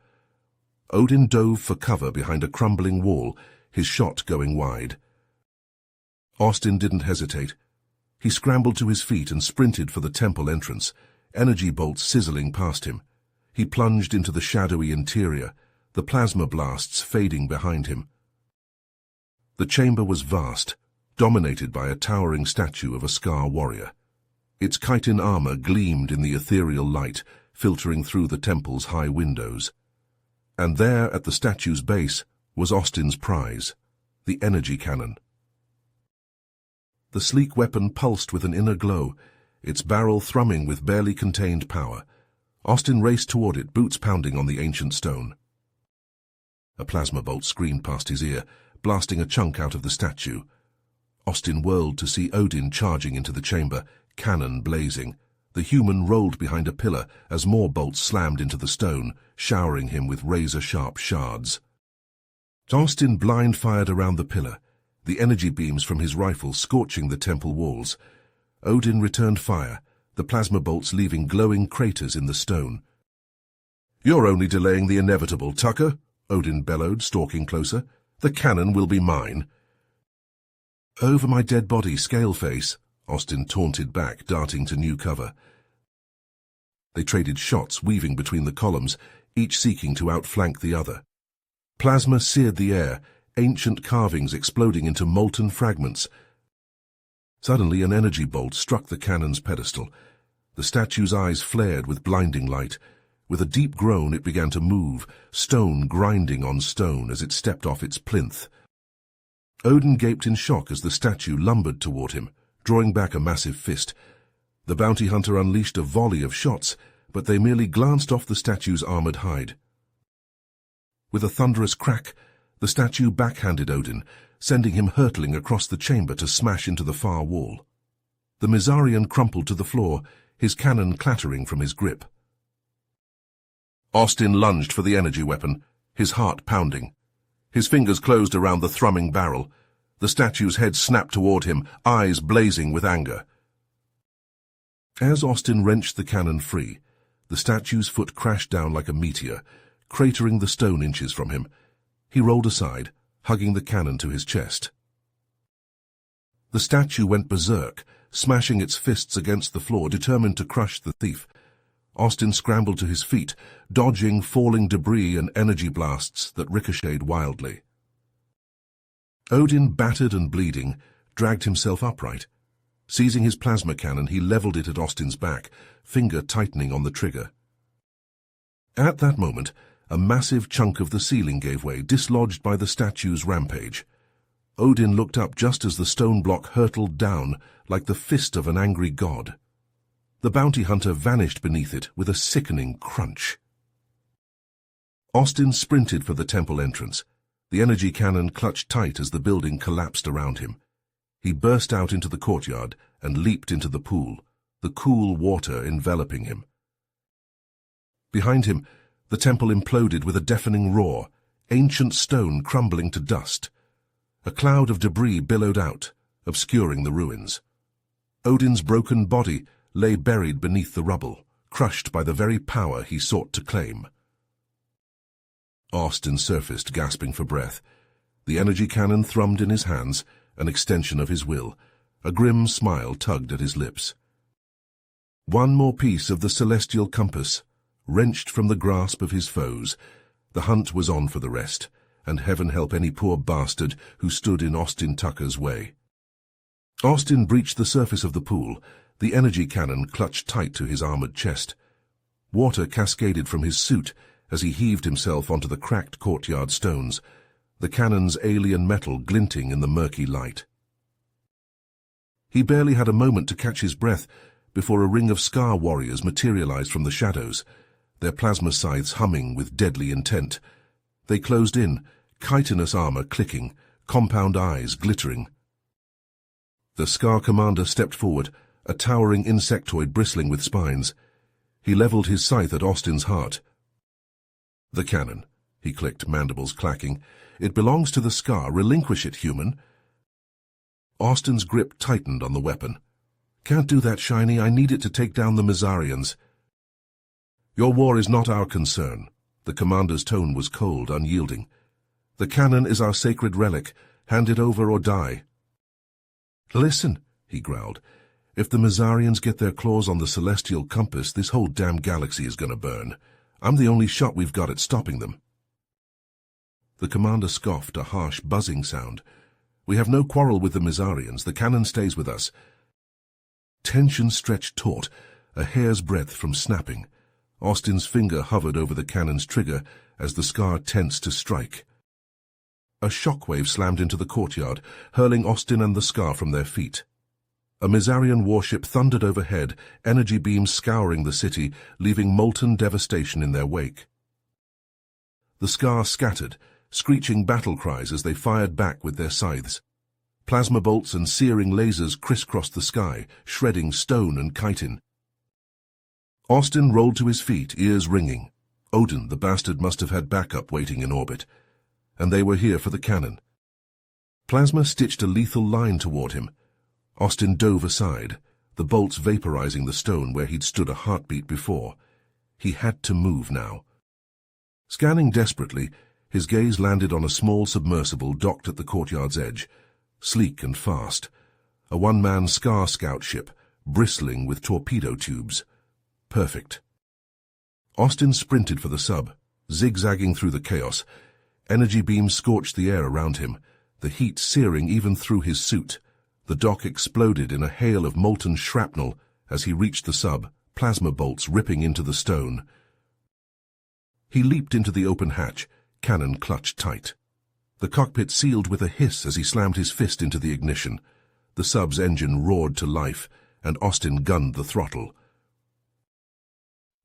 Odin dove for cover behind a crumbling wall, his shot going wide. Austin didn't hesitate. He scrambled to his feet and sprinted for the temple entrance, energy bolts sizzling past him. He plunged into the shadowy interior, the plasma blasts fading behind him. The chamber was vast, dominated by a towering statue of a Scar warrior. Its chitin armor gleamed in the ethereal light, filtering through the temple's high windows. And there, at the statue's base, was Austin's prize, the energy cannon. The sleek weapon pulsed with an inner glow, its barrel thrumming with barely contained power. Austin raced toward it, boots pounding on the ancient stone. A plasma bolt screamed past his ear, blasting a chunk out of the statue. Austin whirled to see Odin charging into the chamber, cannon blazing. The human rolled behind a pillar as more bolts slammed into the stone, showering him with razor-sharp shards. Austin blind-fired around the pillar, the energy beams from his rifle scorching the temple walls. Odin returned fire, the plasma bolts leaving glowing craters in the stone. "You're only delaying the inevitable, Tucker," Odin bellowed, stalking closer. "The cannon will be mine." "Over my dead body, Scaleface," Austin taunted back, darting to new cover. They traded shots, weaving between the columns, each seeking to outflank the other. Plasma seared the air, ancient carvings exploding into molten fragments. Suddenly an energy bolt struck the cannon's pedestal. The statue's eyes flared with blinding light. With a deep groan it began to move, stone grinding on stone as it stepped off its plinth. Odin gaped in shock as the statue lumbered toward him, drawing back a massive fist. The bounty hunter unleashed a volley of shots, but they merely glanced off the statue's armored hide. With a thunderous crack, the statue backhanded Odin, sending him hurtling across the chamber to smash into the far wall. The Mizarian crumpled to the floor, his cannon clattering from his grip. Austin lunged for the energy weapon, his heart pounding. His fingers closed around the thrumming barrel. The statue's head snapped toward him, eyes blazing with anger. As Austin wrenched the cannon free, the statue's foot crashed down like a meteor, cratering the stone inches from him. He rolled aside, hugging the cannon to his chest. The statue went berserk, smashing its fists against the floor, determined to crush the thief. Austin scrambled to his feet, dodging falling debris and energy blasts that ricocheted wildly. Odin, battered and bleeding, dragged himself upright. Seizing his plasma cannon, he leveled it at Austin's back, finger tightening on the trigger. At that moment, a massive chunk of the ceiling gave way, dislodged by the statue's rampage. Odin looked up just as the stone block hurtled down like the fist of an angry god. The bounty hunter vanished beneath it with a sickening crunch. Austin sprinted for the temple entrance. The energy cannon clutched tight as the building collapsed around him. He burst out into the courtyard and leaped into the pool, the cool water enveloping him. Behind him, the temple imploded with a deafening roar, ancient stone crumbling to dust. A cloud of debris billowed out, obscuring the ruins. Odin's broken body lay buried beneath the rubble, crushed by the very power he sought to claim. Austin surfaced, gasping for breath. The energy cannon thrummed in his hands, an extension of his will. A grim smile tugged at his lips. One more piece of the celestial compass, wrenched from the grasp of his foes. The hunt was on for the rest, and heaven help any poor bastard who stood in Austin Tucker's way. Austin breached the surface of the pool, the energy cannon clutched tight to his armored chest. Water cascaded from his suit as he heaved himself onto the cracked courtyard stones, the cannon's alien metal glinting in the murky light. He barely had a moment to catch his breath before a ring of Scar warriors materialized from the shadows, their plasma scythes humming with deadly intent. They closed in, chitinous armor clicking, compound eyes glittering. The Scar commander stepped forward, a towering insectoid bristling with spines. He leveled his scythe at Austin's heart. "The cannon," he clicked, mandibles clacking. "It belongs to the Scar. Relinquish it, human." Austin's grip tightened on the weapon. "Can't do that, Shiny. I need it to take down the Mizarians." "Your war is not our concern." The commander's tone was cold, unyielding. "The cannon is our sacred relic. Hand it over or die." "Listen," he growled. "If the Mizarians get their claws on the celestial compass, this whole damn galaxy is going to burn. I'm the only shot we've got at stopping them." The commander scoffed, a harsh, buzzing sound. "We have no quarrel with the Mizarians. The cannon stays with us." Tension stretched taut, a hair's breadth from snapping. Austin's finger hovered over the cannon's trigger as the Scar tensed to strike. A shockwave slammed into the courtyard, hurling Austin and the Scar from their feet. A Mizarian warship thundered overhead, energy beams scouring the city, leaving molten devastation in their wake. The Scar scattered, screeching battle cries as they fired back with their scythes. Plasma bolts and searing lasers crisscrossed the sky, shredding stone and chitin. Austin rolled to his feet, ears ringing. Odin, the bastard, must have had backup waiting in orbit. and they were here for the cannon. Plasma stitched a lethal line toward him. Austin dove aside, the bolts vaporizing the stone where he'd stood a heartbeat before. He had to move now. Scanning desperately, his gaze landed on a small submersible docked at the courtyard's edge, sleek and fast, a one-man Scar scout ship, bristling with torpedo tubes. Perfect. Austin sprinted for the sub, zigzagging through the chaos. Energy beams scorched the air around him, the heat searing even through his suit. The dock exploded in a hail of molten shrapnel as he reached the sub, plasma bolts ripping into the stone. He leaped into the open hatch, cannon clutched tight. The cockpit sealed with a hiss as he slammed his fist into the ignition. The sub's engine roared to life, and Austin gunned the throttle.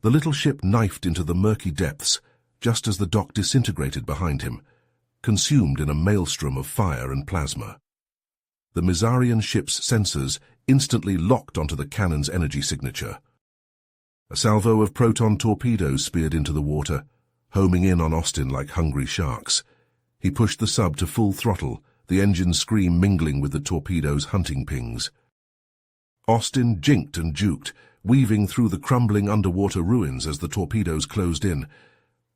The little ship knifed into the murky depths, just as the dock disintegrated behind him, consumed in a maelstrom of fire and plasma. The Mizarian ship's sensors instantly locked onto the cannon's energy signature. A salvo of proton torpedoes speared into the water, homing in on Austin like hungry sharks. He pushed the sub to full throttle, the engine scream mingling with the torpedoes' hunting pings. Austin jinked and juked, weaving through the crumbling underwater ruins as the torpedoes closed in,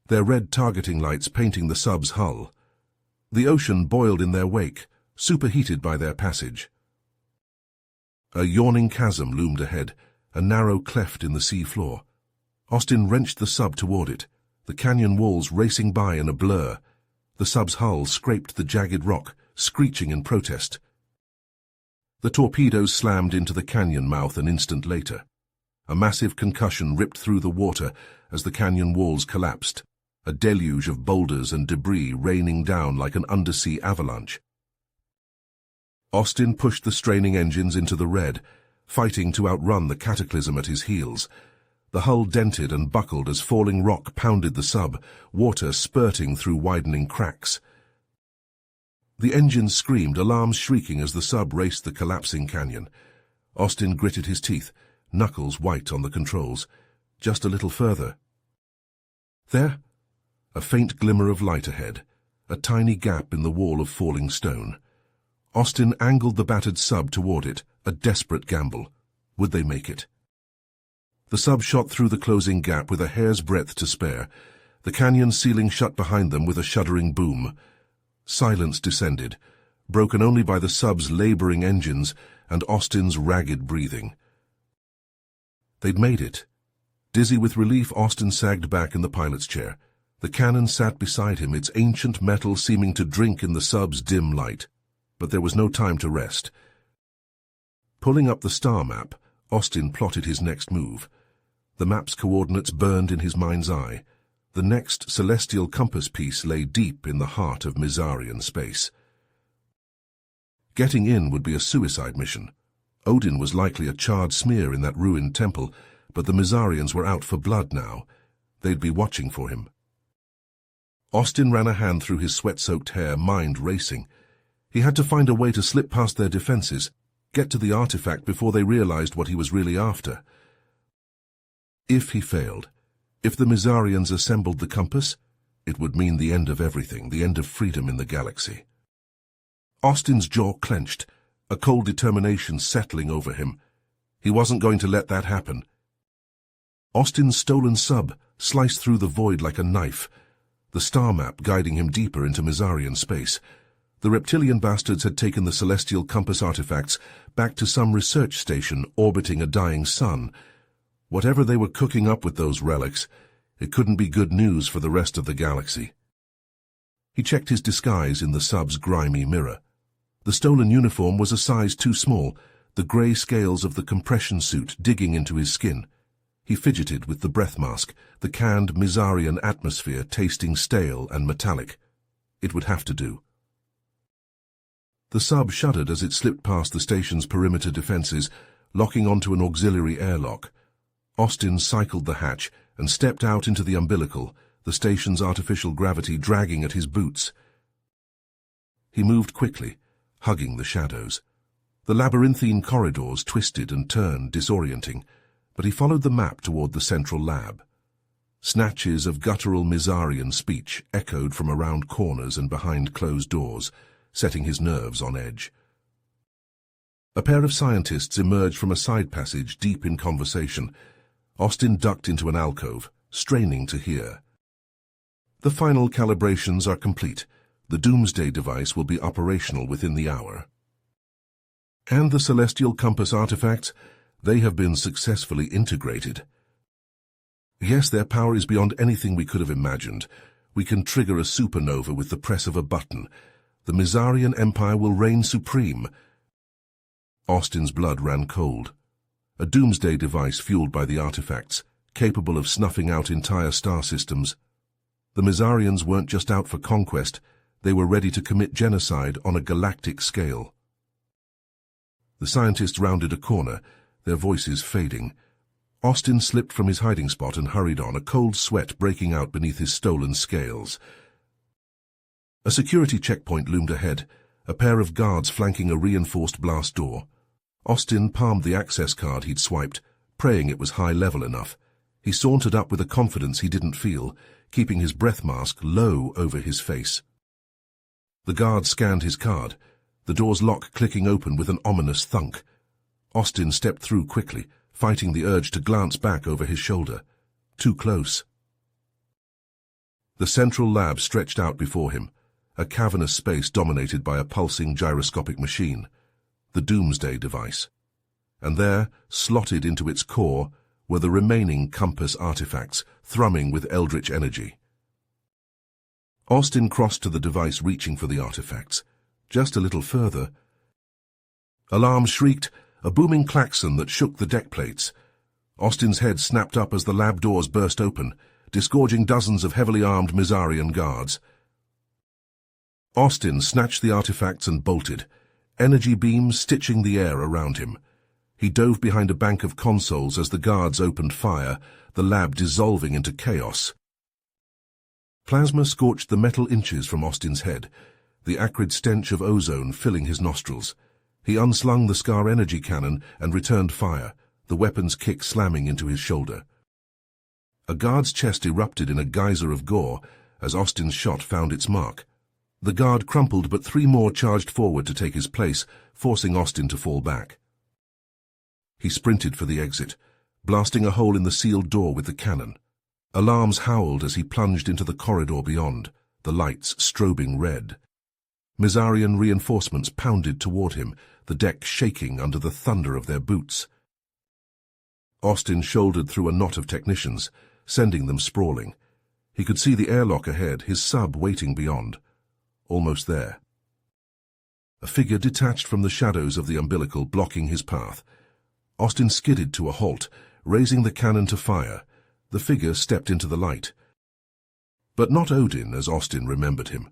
their red targeting lights painting the sub's hull. The ocean boiled in their wake, superheated by their passage. A yawning chasm loomed ahead, a narrow cleft in the sea floor. Austin wrenched the sub toward it, the canyon walls racing by in a blur. The sub's hull scraped the jagged rock, screeching in protest. The torpedoes slammed into the canyon mouth an instant later. A massive concussion ripped through the water as the canyon walls collapsed, a deluge of boulders and debris raining down like an undersea avalanche. Austin pushed the straining engines into the red, fighting to outrun the cataclysm at his heels. The hull dented and buckled as falling rock pounded the sub, water spurting through widening cracks. The engines screamed, alarms shrieking as the sub raced the collapsing canyon. Austin gritted his teeth, knuckles white on the controls. Just a little further. There, a faint glimmer of light ahead, a tiny gap in the wall of falling stone. Austin angled the battered sub toward it, a desperate gamble. Would they make it? The sub shot through the closing gap with a hair's breadth to spare, the canyon ceiling shut behind them with a shuddering boom. Silence descended, broken only by the sub's laboring engines and Austin's ragged breathing. They'd made it. Dizzy with relief, Austin sagged back in the pilot's chair. The cannon sat beside him, its ancient metal seeming to drink in the sub's dim light. But there was no time to rest. Pulling up the star map, Austin plotted his next move. The map's coordinates burned in his mind's eye. The next celestial compass piece lay deep in the heart of Mizarian space. Getting in would be a suicide mission. Odin was likely a charred smear in that ruined temple, but the Mizarians were out for blood now. They'd be watching for him. Austin ran a hand through his sweat-soaked hair, mind racing. He had to find a way to slip past their defenses, get to the artifact before they realized what he was really after. If he failed, if the Mizarians assembled the compass, it would mean the end of everything, the end of freedom in the galaxy. Austin's jaw clenched, a cold determination settling over him. He wasn't going to let that happen. Austin's stolen sub sliced through the void like a knife, the star map guiding him deeper into Mizarian space. The reptilian bastards had taken the celestial compass artifacts back to some research station orbiting a dying sun. Whatever they were cooking up with those relics, it couldn't be good news for the rest of the galaxy. He checked his disguise in the sub's grimy mirror. The stolen uniform was a size too small, the grey scales of the compression suit digging into his skin. He fidgeted with the breath mask, the canned Mizarian atmosphere tasting stale and metallic. It would have to do. The sub shuddered as it slipped past the station's perimeter defenses, locking onto an auxiliary airlock. Austin cycled the hatch and stepped out into the umbilical, the station's artificial gravity dragging at his boots. He moved quickly, hugging the shadows. The labyrinthine corridors twisted and turned, disorienting, but he followed the map toward the central lab. Snatches of guttural Mizarian speech echoed from around corners and behind closed doors, setting his nerves on edge. A pair of scientists emerged from a side passage deep in conversation. Austin ducked into an alcove, straining to hear. The final calibrations are complete. The Doomsday device will be operational within the hour. And the Celestial Compass artifacts, they have been successfully integrated. Yes, their power is beyond anything we could have imagined. We can trigger a supernova with the press of a button. The Mizarian Empire will reign supreme. Austin's blood ran cold. A Doomsday device fueled by the artifacts, capable of snuffing out entire star systems. The Mizarians weren't just out for conquest, they were ready to commit genocide on a galactic scale. The scientists rounded a corner, their voices fading. Austin slipped from his hiding spot and hurried on, a cold sweat breaking out beneath his stolen scales. A security checkpoint loomed ahead, a pair of guards flanking a reinforced blast door. Austin palmed the access card he'd swiped, praying it was high level enough. He sauntered up with a confidence he didn't feel, keeping his breath mask low over his face. The guard scanned his card, the door's lock clicking open with an ominous thunk. Austin stepped through quickly, fighting the urge to glance back over his shoulder. Too close. The central lab stretched out before him, a cavernous space dominated by a pulsing gyroscopic machine, the Doomsday device. And there, slotted into its core, were the remaining compass artifacts, thrumming with eldritch energy. Austin crossed to the device, reaching for the artifacts. Just a little further. Alarms shrieked, a booming klaxon that shook the deck plates. Austin's head snapped up as the lab doors burst open, disgorging dozens of heavily armed Mizarian guards. Austin snatched the artifacts and bolted, energy beams stitching the air around him. He dove behind a bank of consoles as the guards opened fire, the lab dissolving into chaos. Plasma scorched the metal inches from Austin's head, the acrid stench of ozone filling his nostrils. He unslung the Scar energy cannon and returned fire, the weapon's kick slamming into his shoulder. A guard's chest erupted in a geyser of gore as Austin's shot found its mark. The guard crumpled, but three more charged forward to take his place, forcing Austin to fall back. He sprinted for the exit, blasting a hole in the sealed door with the cannon. Alarms howled as he plunged into the corridor beyond, the lights strobing red. Mizarian reinforcements pounded toward him, the deck shaking under the thunder of their boots. Austin shouldered through a knot of technicians, sending them sprawling. He could see the airlock ahead, his sub waiting beyond. Almost there. A figure detached from the shadows of the umbilical, blocking his path. Austin skidded to a halt, raising the cannon to fire. The figure stepped into the light. But not Odin, as Austin remembered him.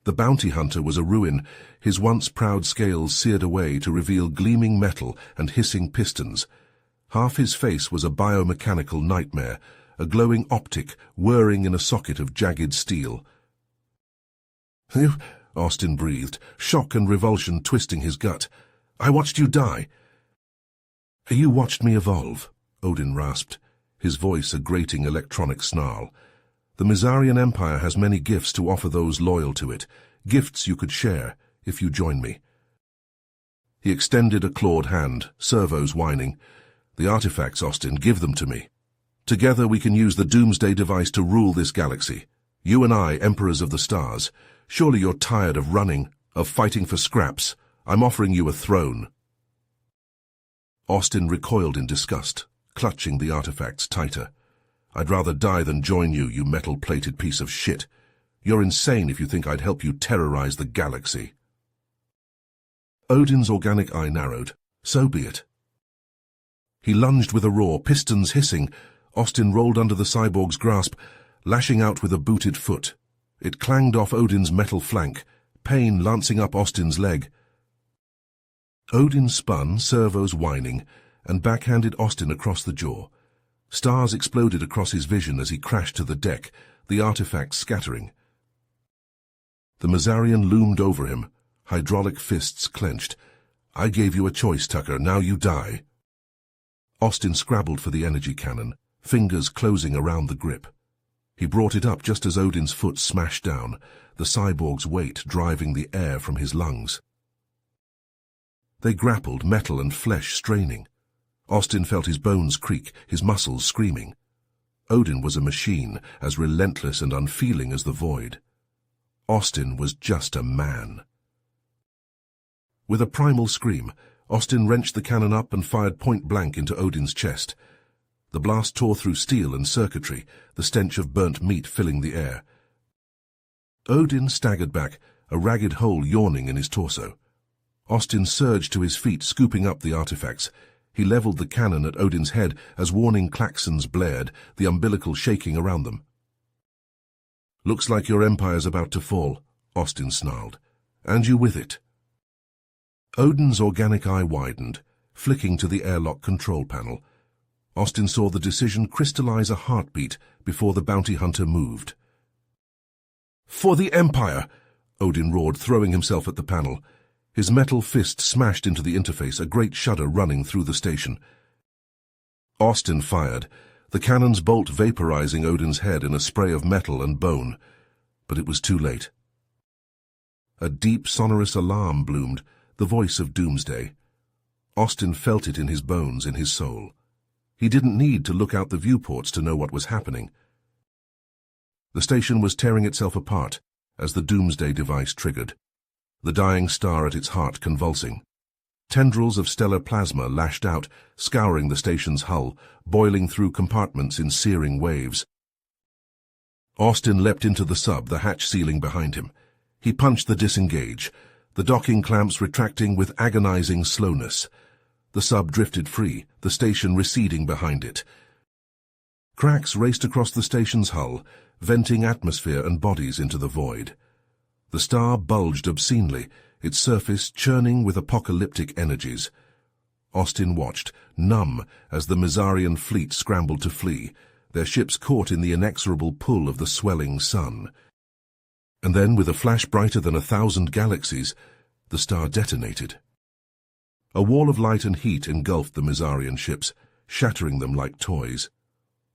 The bounty hunter was a ruin, his once proud scales seared away to reveal gleaming metal and hissing pistons. Half his face was a biomechanical nightmare, a glowing optic whirring in a socket of jagged steel. "You," Austin breathed, shock and revulsion twisting his gut. "I watched you die." "You watched me evolve," Odin rasped, his voice a grating electronic snarl. "The Mizarian Empire has many gifts to offer those loyal to it, gifts you could share if you join me." He extended a clawed hand, servos whining. "The artifacts, Austin, give them to me. Together we can use the Doomsday device to rule this galaxy. You and I, Emperors of the Stars. Surely you're tired of running, of fighting for scraps. I'm offering you a throne." Austin recoiled in disgust, clutching the artifacts tighter. "I'd rather die than join you, you metal-plated piece of shit. You're insane if you think I'd help you terrorize the galaxy." Odin's organic eye narrowed. So be it. He lunged with a roar, pistons hissing. Austin rolled under the cyborg's grasp, lashing out with a booted foot. It clanged off Odin's metal flank, pain lancing up Austin's leg. Odin spun, servos whining, and backhanded Austin across the jaw. Stars exploded across his vision as he crashed to the deck, the artifacts scattering. The Mizarian loomed over him, hydraulic fists clenched. "I gave you a choice, Tucker. Now you die." Austin scrabbled for the energy cannon, fingers closing around the grip. He brought it up just as Odin's foot smashed down, the cyborg's weight driving the air from his lungs. They grappled, metal and flesh straining. Austin felt his bones creak, his muscles screaming. Odin was a machine, as relentless and unfeeling as the void. Austin was just a man. With a primal scream, Austin wrenched the cannon up and fired point-blank into Odin's chest. The blast tore through steel and circuitry, the stench of burnt meat filling the air. Odin staggered back, a ragged hole yawning in his torso. Austin surged to his feet, scooping up the artifacts. He leveled the cannon at Odin's head as warning klaxons blared, the umbilical shaking around them. "Looks like your empire's about to fall," Austin snarled. "And you with it." Odin's organic eye widened, flicking to the airlock control panel. Austin saw the decision crystallize a heartbeat before the bounty hunter moved. "For the Empire!" Odin roared, throwing himself at the panel. His metal fist smashed into the interface, a great shudder running through the station. Austin fired, the cannon's bolt vaporizing Odin's head in a spray of metal and bone. But it was too late. A deep, sonorous alarm bloomed, the voice of doomsday. Austin felt it in his bones, in his soul. He didn't need to look out the viewports to know what was happening. The station was tearing itself apart as the doomsday device triggered, the dying star at its heart convulsing. Tendrils of stellar plasma lashed out, scouring the station's hull, boiling through compartments in searing waves. Austin leapt into the sub, the hatch sealing behind him. He punched the disengage, the docking clamps retracting with agonizing slowness. The sub drifted free, the station receding behind it. Cracks raced across the station's hull, venting atmosphere and bodies into the void. The star bulged obscenely, its surface churning with apocalyptic energies. Austin watched, numb, as the Mizarian fleet scrambled to flee, their ships caught in the inexorable pull of the swelling sun. And then, with a flash brighter than 1,000 galaxies, the star detonated. A wall of light and heat engulfed the Mizarian ships, shattering them like toys.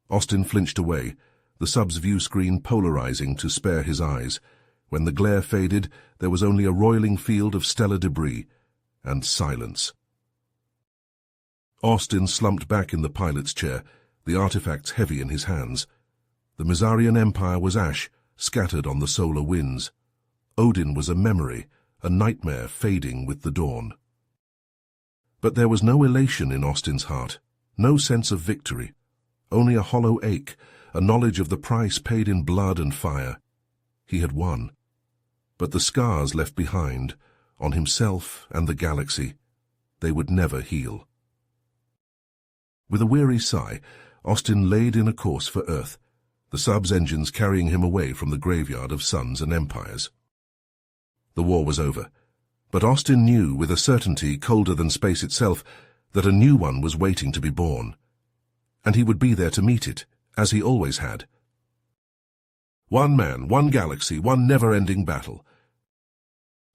Austin flinched away, the sub's view screen polarizing to spare his eyes. When the glare faded, there was only a roiling field of stellar debris and silence. Austin slumped back in the pilot's chair, the artifacts heavy in his hands. The Mizarian Empire was ash, scattered on the solar winds. Odin was a memory, a nightmare fading with the dawn. But there was no elation in Austin's heart, no sense of victory, only a hollow ache, a knowledge of the price paid in blood and fire. He had won. But the scars left behind, on himself and the galaxy, they would never heal. With a weary sigh, Austin laid in a course for Earth, the sub's engines carrying him away from the graveyard of suns and empires. The war was over, but Austin knew with a certainty colder than space itself that a new one was waiting to be born, and he would be there to meet it, as he always had. One man, one galaxy, one never-ending battle.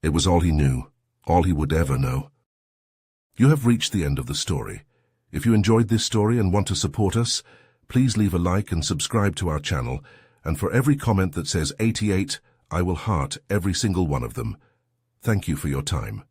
It was all he knew, all he would ever know. You have reached the end of the story. If you enjoyed this story and want to support us, please leave a like and subscribe to our channel, and for every comment that says 88, I will heart every single one of them. Thank you for your time.